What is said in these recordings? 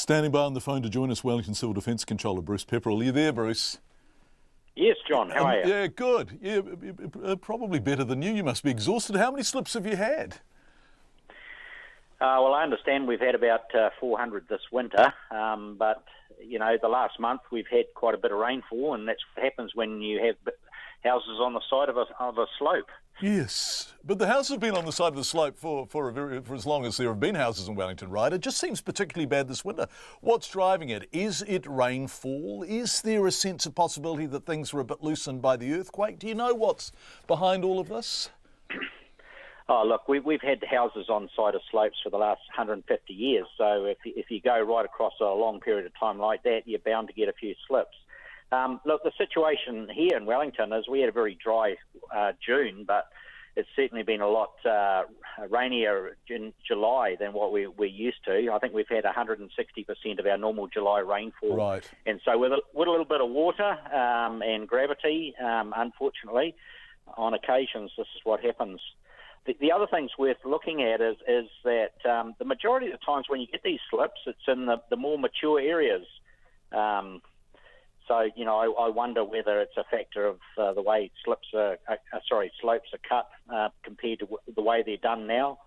Standing by on the phone to join us, Wellington Civil Defence Controller Bruce Pepperell. Are you there, Bruce? Yes, John. How are you? Yeah, good. Yeah, probably better than you. You must be exhausted. How many slips have you had? Well, I understand we've had about 400 this winter, but, you know, the last month we've had quite a bit of rainfall, and that's what happens when you have houses on the side of a slope. Yes, but the houses have been on the side of the slope for as long as there have been houses in Wellington, right? It just seems particularly bad this winter. What's driving it? Is it rainfall? Is there a sense of possibility that things were a bit loosened by the earthquake? Do you know what's behind all of this? Oh, look, we've had houses on side of slopes for the last 150 years, so if you go right across a long period of time like that, you're bound to get a few slips. Look, the situation here in Wellington is we had a very dry June, but it's certainly been a lot rainier in July than what we're used to. I think we've had 160% of our normal July rainfall. Right. And so with a little bit of water and gravity, unfortunately, on occasions this is what happens. The other things worth looking at is that the majority of the times when you get these slips, it's in the more mature areas. So, you know, I wonder whether it's a factor of the way slopes are cut compared to the way they're done now.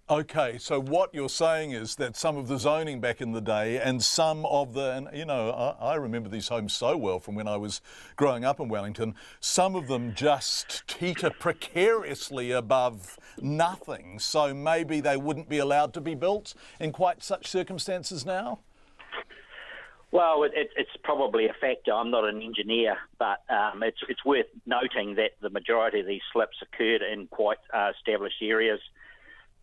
Okay, so what you're saying is that some of the zoning back in the day and some of the, and you know, I remember these homes so well from when I was growing up in Wellington, some of them just teeter precariously above nothing, so maybe they wouldn't be allowed to be built in quite such circumstances now? Well, it's probably a factor. I'm not an engineer, but it's worth noting that the majority of these slips occurred in quite established areas.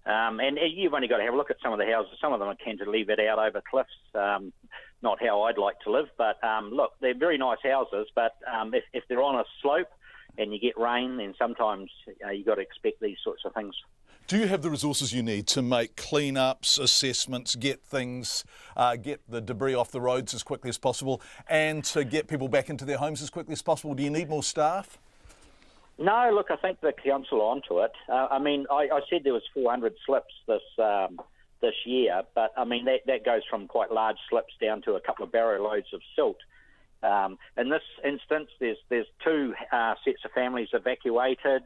And you've only got to have a look at some of the houses. Some of them are cantilevered out over cliffs. Not how I'd like to live, but look, they're very nice houses. But if they're on a slope and you get rain, then sometimes you've got to expect these sorts of things. Do you have the resources you need to make clean-ups, assessments, get things, get the debris off the roads as quickly as possible, and to get people back into their homes as quickly as possible? Do you need more staff? No, look, I think the council are onto it. I mean, I said there was 400 slips this year, but I mean that goes from quite large slips down to a couple of barrow loads of silt. In this instance, there's two sets of families evacuated.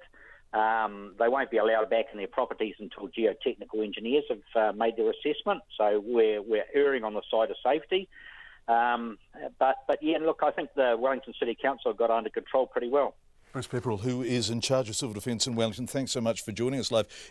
They won't be allowed back in their properties until geotechnical engineers have made their assessment. So we're erring on the side of safety. But yeah, look, I think the Wellington City Council got under control pretty well. Bruce Pepperell, who is in charge of civil defence in Wellington, thanks so much for joining us live.